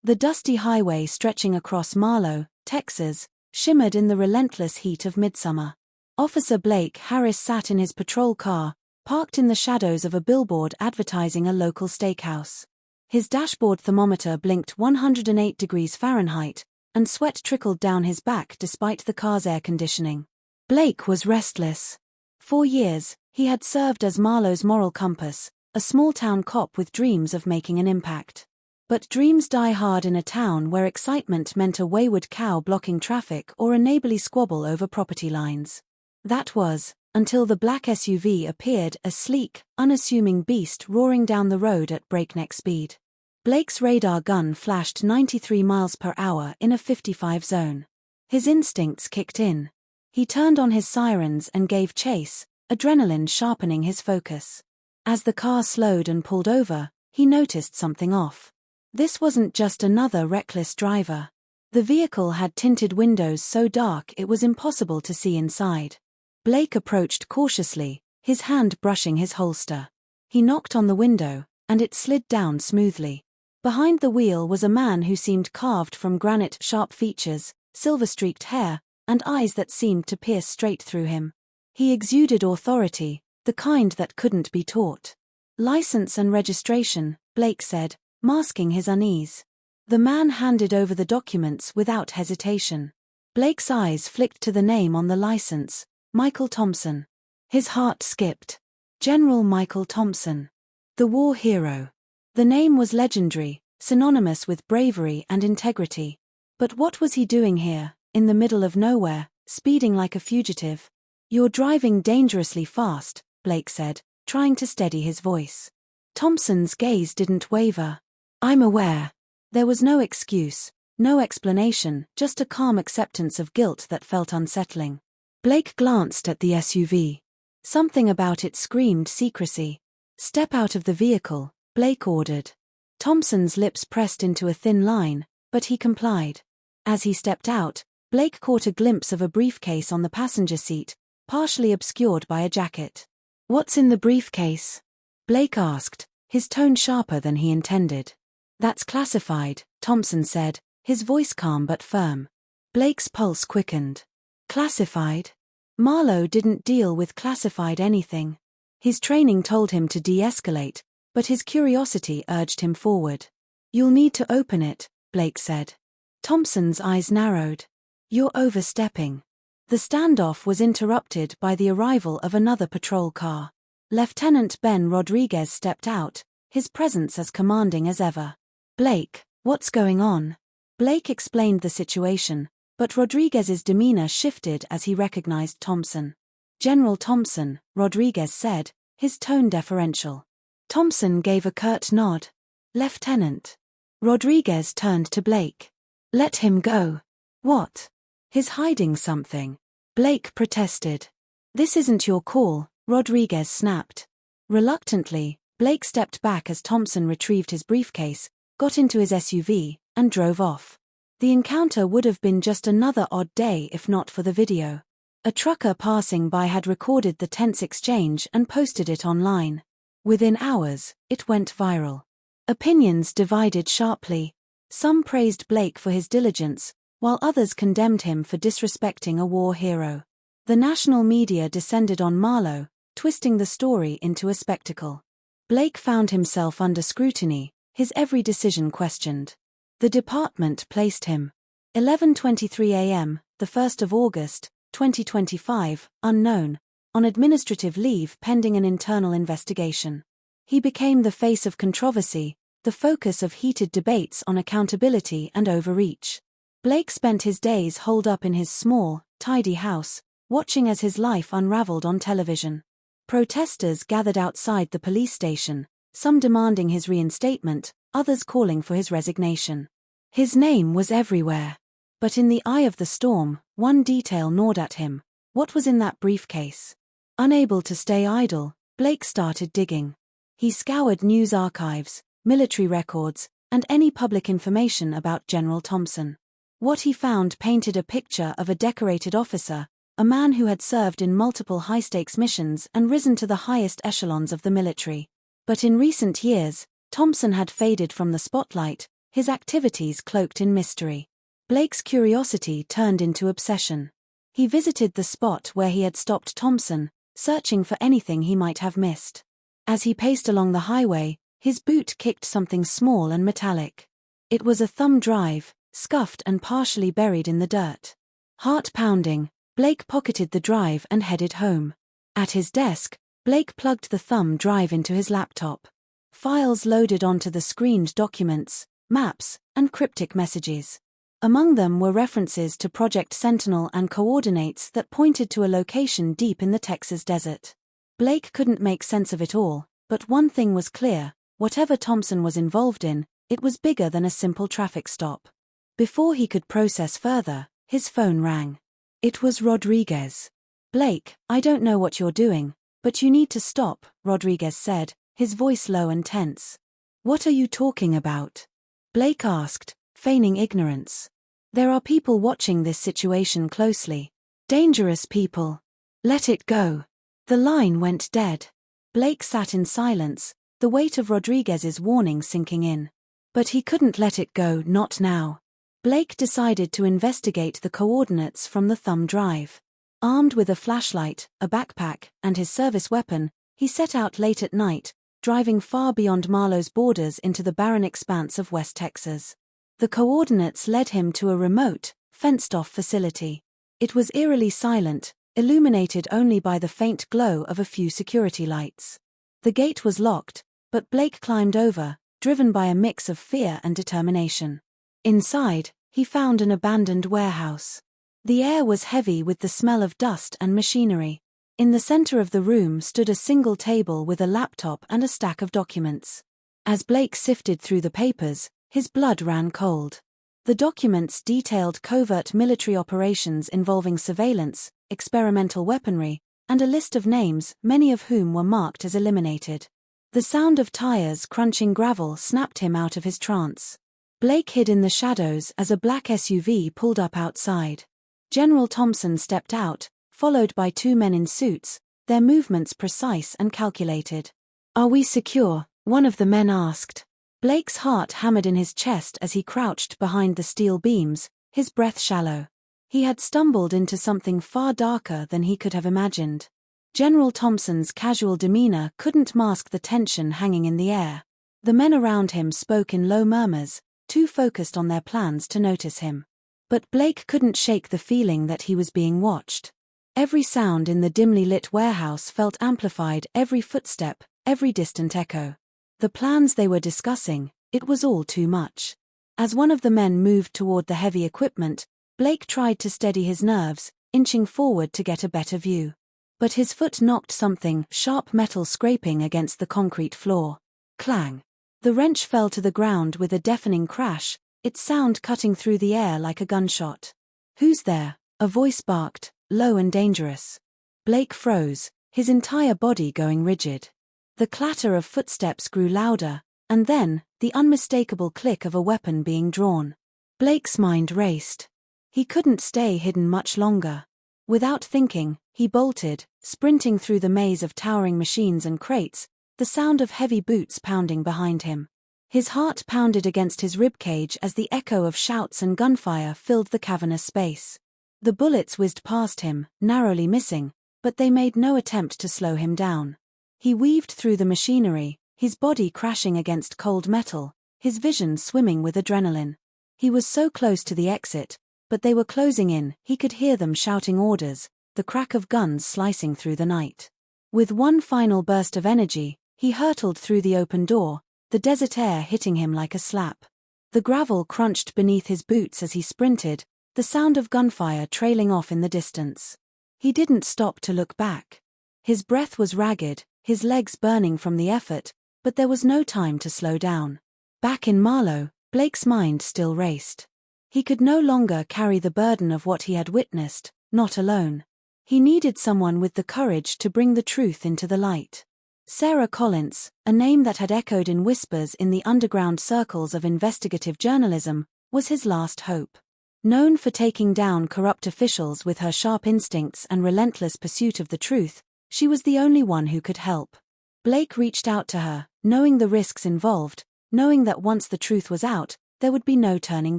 The dusty highway stretching across Marlow, Texas, shimmered in the relentless heat of midsummer. Officer Blake Harris sat in his patrol car, parked in the shadows of a billboard advertising a local steakhouse. His dashboard thermometer blinked 108 degrees Fahrenheit, and sweat trickled down his back despite the car's air conditioning. Blake was restless. For years, he had served as Marlow's moral compass, a small-town cop with dreams of making an impact. But dreams die hard in a town where excitement meant a wayward cow blocking traffic or a neighborly squabble over property lines. That was, until the black SUV appeared, a sleek, unassuming beast roaring down the road at breakneck speed. Blake's radar gun flashed 93 miles per hour in a 55 zone. His instincts kicked in. He turned on his sirens and gave chase, adrenaline sharpening his focus. As the car slowed and pulled over, he noticed something off. This wasn't just another reckless driver. The vehicle had tinted windows so dark it was impossible to see inside. Blake approached cautiously, his hand brushing his holster. He knocked on the window, and it slid down smoothly. Behind the wheel was a man who seemed carved from granite, sharp features, silver-streaked hair, and eyes that seemed to pierce straight through him. He exuded authority, the kind that couldn't be taught. "License and registration," Blake said, masking his unease. The man handed over the documents without hesitation. Blake's eyes flicked to the name on the license, Michael Thompson. His heart skipped. General Michael Thompson. The war hero. The name was legendary, synonymous with bravery and integrity. But what was he doing here, in the middle of nowhere, speeding like a fugitive? "You're driving dangerously fast," Blake said, trying to steady his voice. Thompson's gaze didn't waver. "I'm aware." There was no excuse, no explanation, just a calm acceptance of guilt that felt unsettling. Blake glanced at the SUV. Something about it screamed secrecy. "Step out of the vehicle," Blake ordered. Thompson's lips pressed into a thin line, but he complied. As he stepped out, Blake caught a glimpse of a briefcase on the passenger seat, partially obscured by a jacket. "What's in the briefcase?" Blake asked, his tone sharper than he intended. "That's classified," Thompson said, his voice calm but firm. Blake's pulse quickened. Classified? Marlow didn't deal with classified anything. His training told him to de-escalate, but his curiosity urged him forward. "You'll need to open it," Blake said. Thompson's eyes narrowed. "You're overstepping." The standoff was interrupted by the arrival of another patrol car. Lieutenant Ben Rodriguez stepped out, his presence as commanding as ever. "Blake, what's going on?" Blake explained the situation, but Rodriguez's demeanor shifted as he recognized Thompson. "General Thompson," Rodriguez said, his tone deferential. Thompson gave a curt nod. "Lieutenant." Rodriguez turned to Blake. "Let him go." "What?" "He's hiding something," Blake protested. "This isn't your call," Rodriguez snapped. Reluctantly, Blake stepped back as Thompson retrieved his briefcase, got into his SUV, and drove off. The encounter would have been just another odd day if not for the video. A trucker passing by had recorded the tense exchange and posted it online. Within hours, it went viral. Opinions divided sharply. Some praised Blake for his diligence, while others condemned him for disrespecting a war hero. The national media descended on Marlow, twisting the story into a spectacle. Blake found himself under scrutiny, his every decision questioned. The department placed him. 11:23 a.m., the 1st of August, 2025, unknown, on administrative leave pending an internal investigation. He became the face of controversy, the focus of heated debates on accountability and overreach. Blake spent his days holed up in his small, tidy house, watching as his life unraveled on television. Protesters gathered outside the police station, some demanding his reinstatement, others calling for his resignation. His name was everywhere. But in the eye of the storm, one detail gnawed at him. What was in that briefcase? Unable to stay idle, Blake started digging. He scoured news archives, military records, and any public information about General Thompson. What he found painted a picture of a decorated officer, a man who had served in multiple high-stakes missions and risen to the highest echelons of the military. But in recent years, Thompson had faded from the spotlight, his activities cloaked in mystery. Blake's curiosity turned into obsession. He visited the spot where he had stopped Thompson, searching for anything he might have missed. As he paced along the highway, his boot kicked something small and metallic. It was a thumb drive, scuffed and partially buried in the dirt. Heart pounding, Blake pocketed the drive and headed home. At his desk, Blake plugged the thumb drive into his laptop. Files loaded onto the screened documents, maps, and cryptic messages. Among them were references to Project Sentinel and coordinates that pointed to a location deep in the Texas desert. Blake couldn't make sense of it all, but one thing was clear: whatever Thompson was involved in, it was bigger than a simple traffic stop. Before he could process further, his phone rang. It was Rodriguez. "Blake, I don't know what you're doing, but you need to stop," Rodriguez said, his voice low and tense. "What are you talking about?" Blake asked, feigning ignorance. "There are people watching this situation closely. Dangerous people. Let it go." The line went dead. Blake sat in silence, the weight of Rodriguez's warning sinking in. But he couldn't let it go, not now. Blake decided to investigate the coordinates from the thumb drive. Armed with a flashlight, a backpack, and his service weapon, he set out late at night, driving far beyond Marlowe's borders into the barren expanse of West Texas. The coordinates led him to a remote, fenced-off facility. It was eerily silent, illuminated only by the faint glow of a few security lights. The gate was locked, but Blake climbed over, driven by a mix of fear and determination. Inside, he found an abandoned warehouse. The air was heavy with the smell of dust and machinery. In the center of the room stood a single table with a laptop and a stack of documents. As Blake sifted through the papers, his blood ran cold. The documents detailed covert military operations involving surveillance, experimental weaponry, and a list of names, many of whom were marked as eliminated. The sound of tires crunching gravel snapped him out of his trance. Blake hid in the shadows as a black SUV pulled up outside. General Thompson stepped out, followed by two men in suits, their movements precise and calculated. "Are we secure?" one of the men asked. Blake's heart hammered in his chest as he crouched behind the steel beams, his breath shallow. He had stumbled into something far darker than he could have imagined. General Thompson's casual demeanor couldn't mask the tension hanging in the air. The men around him spoke in low murmurs, too focused on their plans to notice him. But Blake couldn't shake the feeling that he was being watched. Every sound in the dimly lit warehouse felt amplified, every footstep, every distant echo. The plans they were discussing, it was all too much. As one of the men moved toward the heavy equipment, Blake tried to steady his nerves, inching forward to get a better view. But his foot knocked something, sharp metal scraping against the concrete floor. Clang! The wrench fell to the ground with a deafening crash, its sound cutting through the air like a gunshot. "Who's there?" a voice barked, low and dangerous. Blake froze, his entire body going rigid. The clatter of footsteps grew louder, and then, the unmistakable click of a weapon being drawn. Blake's mind raced. He couldn't stay hidden much longer. Without thinking, he bolted, sprinting through the maze of towering machines and crates, the sound of heavy boots pounding behind him. His heart pounded against his ribcage as the echo of shouts and gunfire filled the cavernous space. The bullets whizzed past him, narrowly missing, but they made no attempt to slow him down. He weaved through the machinery, his body crashing against cold metal, his vision swimming with adrenaline. He was so close to the exit, but they were closing in. He could hear them shouting orders, the crack of guns slicing through the night. With one final burst of energy, he hurtled through the open door, the desert air hitting him like a slap. The gravel crunched beneath his boots as he sprinted, the sound of gunfire trailing off in the distance. He didn't stop to look back. His breath was ragged, his legs burning from the effort, but there was no time to slow down. Back in Marlowe, Blake's mind still raced. He could no longer carry the burden of what he had witnessed, not alone. He needed someone with the courage to bring the truth into the light. Sarah Collins, a name that had echoed in whispers in the underground circles of investigative journalism, was his last hope. Known for taking down corrupt officials with her sharp instincts and relentless pursuit of the truth, she was the only one who could help. Blake reached out to her, knowing the risks involved, knowing that once the truth was out, there would be no turning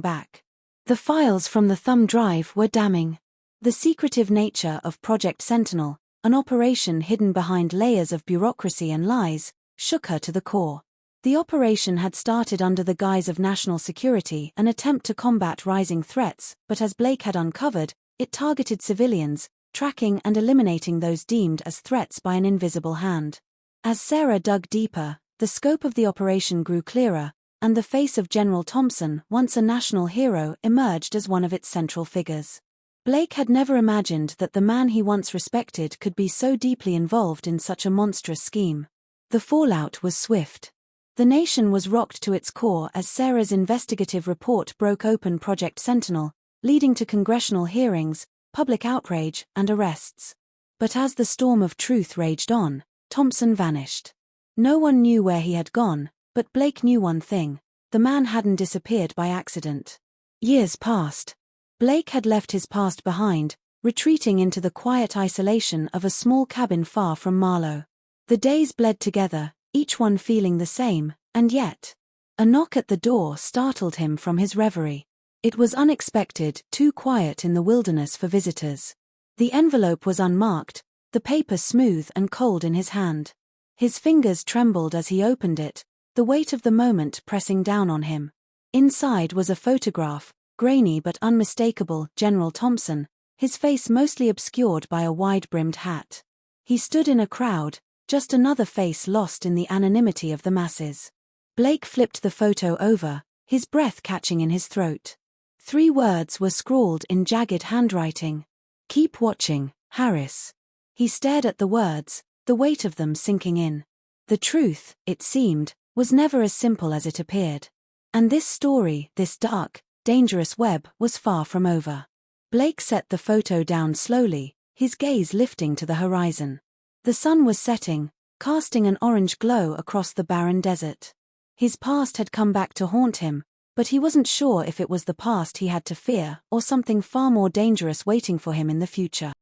back. The files from the thumb drive were damning. The secretive nature of Project Sentinel, an operation hidden behind layers of bureaucracy and lies, shook her to the core. The operation had started under the guise of national security, an attempt to combat rising threats, but as Blake had uncovered, it targeted civilians, tracking and eliminating those deemed as threats by an invisible hand. As Sarah dug deeper, the scope of the operation grew clearer, and the face of General Thompson, once a national hero, emerged as one of its central figures. Blake had never imagined that the man he once respected could be so deeply involved in such a monstrous scheme. The fallout was swift. The nation was rocked to its core as Sarah's investigative report broke open Project Sentinel, leading to congressional hearings, public outrage, and arrests. But as the storm of truth raged on, Thompson vanished. No one knew where he had gone, but Blake knew one thing: the man hadn't disappeared by accident. Years passed. Blake had left his past behind, retreating into the quiet isolation of a small cabin far from Marlow. The days bled together, each one feeling the same, and yet, a knock at the door startled him from his reverie. It was unexpected, too quiet in the wilderness for visitors. The envelope was unmarked, the paper smooth and cold in his hand. His fingers trembled as he opened it, the weight of the moment pressing down on him. Inside was a photograph, grainy but unmistakable, General Thompson, his face mostly obscured by a wide-brimmed hat. He stood in a crowd, just another face lost in the anonymity of the masses. Blake flipped the photo over, his breath catching in his throat. 3 words were scrawled in jagged handwriting. "Keep watching, Harris." He stared at the words, the weight of them sinking in. The truth, it seemed, was never as simple as it appeared. And this story, this dark, dangerous web, was far from over. Blake set the photo down slowly, his gaze lifting to the horizon. The sun was setting, casting an orange glow across the barren desert. His past had come back to haunt him, but he wasn't sure if it was the past he had to fear or something far more dangerous waiting for him in the future.